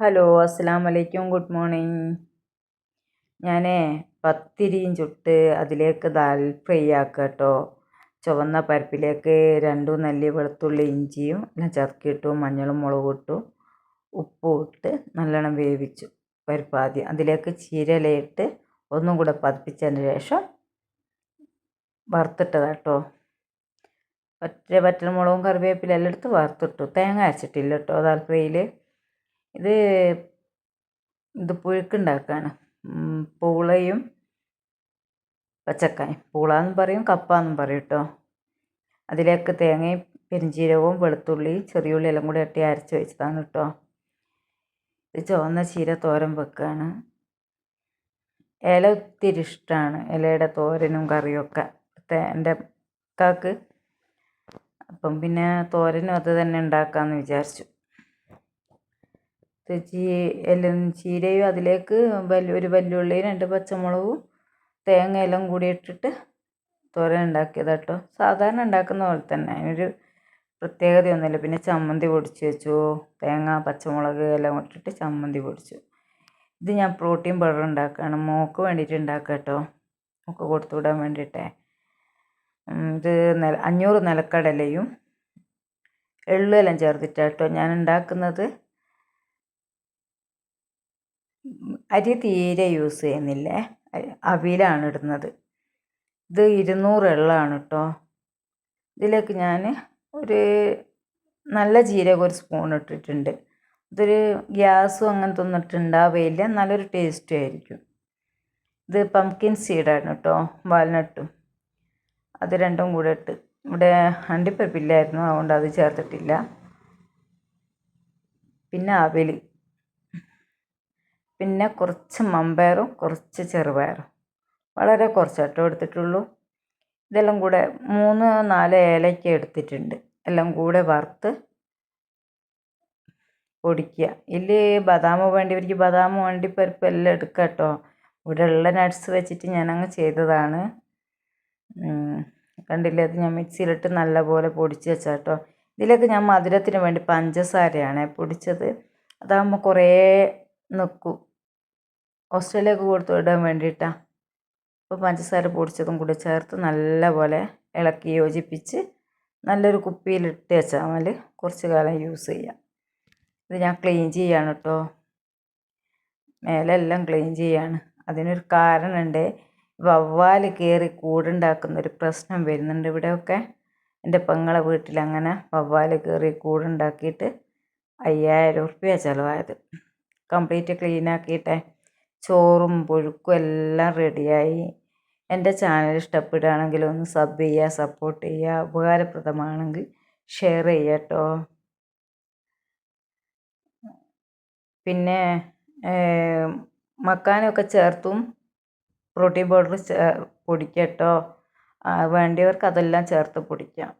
Hello അസ്സലാമു അലൈക്കും good morning. ഞാൻ പത്തിരിയും ചുട്ട് അതിലേക്ക് ദാൽ ഫ്രൈ ആക്കുക കേട്ടോ. ചുവന്ന പരിപ്പിലേക്ക് 2 നെല്ലി വെളുത്തുള്ളി ഇഞ്ചിയും എല്ലാം ചതക്കിയിട്ടു, മഞ്ഞളും മുളകും ഇട്ടു, ഉപ്പും ഇട്ട് നല്ലോണം വേവിച്ചു പരിപ്പ്. ആദ്യം അതിലേക്ക് ചീരയിലയിട്ട് ഒന്നും കൂടെ പതിപ്പിച്ചതിന് ശേഷം വറുത്തിട്ടതാണ് കേട്ടോ. വറ്റൽമുളകും കറിവേപ്പിലെല്ലാം എടുത്ത് വറുത്തിട്ടു. തേങ്ങ അരച്ചിട്ടില്ല കേട്ടോ ദാൽ ഫ്രൈയിൽ. ഇത് പുഴുക്കുണ്ടാക്കുകയാണ്. പൂളയും പച്ചക്കായും, പൂളാന്നും പറയും കപ്പാന്നും പറയും കേട്ടോ. അതിലേക്ക് തേങ്ങയും പെരുംജീരകവും വെളുത്തുള്ളിയും ചെറിയുള്ളി എല്ലാം കൂടി ഇട്ട് അരച്ച് വെച്ചതാണ് കേട്ടോ. ഇത് ചുവന്ന ചീര തോരൻ വെക്കുകയാണ്. ഇല ഒത്തിരി ഇഷ്ടമാണ്, ഇലയുടെ തോരനും കറിയൊക്കെ എൻ്റെ കാക്ക്. അപ്പം പിന്നെ തോരനും അത് തന്നെ ഉണ്ടാക്കാമെന്ന് വിചാരിച്ചു. എല്ലാം ചീരയും അതിലേക്ക് ഒരു വല്യുള്ളിയും 2 പച്ചമുളകും തേങ്ങയെല്ലാം കൂടി ഇട്ടിട്ട് തോരൻ ഉണ്ടാക്കിയത് കേട്ടോ. സാധാരണ ഉണ്ടാക്കുന്ന പോലെ തന്നെ, അതിനൊരു പ്രത്യേകതയൊന്നുമില്ല. പിന്നെ ചമ്മന്തി പൊടിച്ച് വെച്ചു, തേങ്ങ പച്ചമുളക് എല്ലാം ഇട്ടിട്ട് ചമ്മന്തി പൊടിച്ചു. ഇത് ഞാൻ പ്രോട്ടീൻ പൗഡർ ഉണ്ടാക്കുകയാണ്, മോൾക്ക് വേണ്ടിയിട്ട് ഉണ്ടാക്കുക കേട്ടോ, മോൾക്ക് കൊടുത്തു വിടാൻ വേണ്ടിയിട്ടേ. ഇത് 500 നിലക്കടലയും എള്ളുമെല്ലാം ചേർത്തിട്ടാണ് കേട്ടോ ഞാൻ ഉണ്ടാക്കുന്നത്. അരി തീരെ യൂസ് ചെയ്യുന്നില്ലേ, അവിലാണ് ഇടുന്നത്. ഇത് 200 എള്ളാണ് കേട്ടോ. ഇതിലേക്ക് ഞാൻ ഒരു നല്ല ജീരകം ഒരു സ്പൂൺ ഇട്ടിട്ടുണ്ട്. ഇതൊരു ഗ്യാസും അങ്ങനത്തെ ഒന്നും ഇട്ടുണ്ടാവുകയില്ല, നല്ലൊരു ടേസ്റ്റും ആയിരിക്കും. ഇത് പംകിൻ സീഡാണ് കേട്ടോ, വാൽനട്ടും. അത് രണ്ടും കൂടെ ഇട്ട്, ഇവിടെ അണ്ടിപ്പരിപ്പില്ലായിരുന്നു അതുകൊണ്ട് അത് ചേർത്തിട്ടില്ല. പിന്നെ അവിൽ, പിന്നെ കുറച്ച് മമ്പയറും കുറച്ച് ചെറുപയറും, വളരെ കുറച്ചാട്ടോ എടുത്തിട്ടുള്ളൂ. ഇതെല്ലാം കൂടെ 3-4 ഏലക്ക എടുത്തിട്ടുണ്ട്. എല്ലാം കൂടെ വറുത്ത് പൊടിക്കുക. ഇതിൽ ബദാം വേണ്ടിയവർക്ക് ബദാം, അണ്ടിപ്പരിപ്പ് എല്ലാം എടുക്കുക കേട്ടോ. ഇവിടെ ഉള്ള നട്ട്സ് വെച്ചിട്ട് ഞാനങ്ങ് ചെയ്തതാണ്. കണ്ടില്ലേ, അത് ഞാൻ മിക്സിയിലിട്ട് നല്ലപോലെ പൊടിച്ച് വെച്ചാൽ കേട്ടോ. ഇതിലേക്ക് ഞാൻ മധുരത്തിന് വേണ്ടി പഞ്ചസാരയാണ് പൊടിച്ചത്. അതാകുമ്പോൾ കുറേ നിൽക്കും, ഓസ്ട്രേലിയക്ക് കൊടുത്തു വിടാൻ വേണ്ടിയിട്ടാണ്. അപ്പോൾ പഞ്ചസാര പൊടിച്ചതും കൂടി ചേർത്ത് നല്ലപോലെ ഇളക്കി യോജിപ്പിച്ച് നല്ലൊരു കുപ്പിയിലിട്ട് വെച്ചാൽ മതി, കുറച്ച് കാലം യൂസ് ചെയ്യാം. ഇത് ഞാൻ ക്ലീൻ ചെയ്യാണ് കേട്ടോ, മേലെല്ലാം ക്ലീൻ ചെയ്യാണ്. അതിനൊരു കാരണമുണ്ട്. വവ്വാൽ കയറി കൂടുണ്ടാക്കുന്നൊരു പ്രശ്നം വരുന്നുണ്ട് ഇവിടെയൊക്കെ. എൻ്റെ പെങ്ങളെ വീട്ടിൽ അങ്ങനെ വവ്വാൽ കയറി കൂടുണ്ടാക്കിയിട്ട് 5000 ഉറുപ്പ്യ ചിലവായത്. Complete clean ആക്കിയിട്ടേ. ചോറും പുഴുക്കും എല്ലാം റെഡിയായി. എൻ്റെ ചാനൽ ഇഷ്ടപ്പെടുകയാണെങ്കിൽ ഒന്ന് സബ് ചെയ്യുക, സപ്പോർട്ട് ചെയ്യുക. ഉപകാരപ്രദമാണെങ്കിൽ ഷെയർ ചെയ്യുക കേട്ടോ. പിന്നെ മക്കാനൊക്കെ ചേർത്തും പ്രോട്ടീൻ പൗഡർ പൊടിക്കുക കേട്ടോ. വേണ്ടിയവർക്ക് അതെല്ലാം ചേർത്ത് പൊടിക്കാം.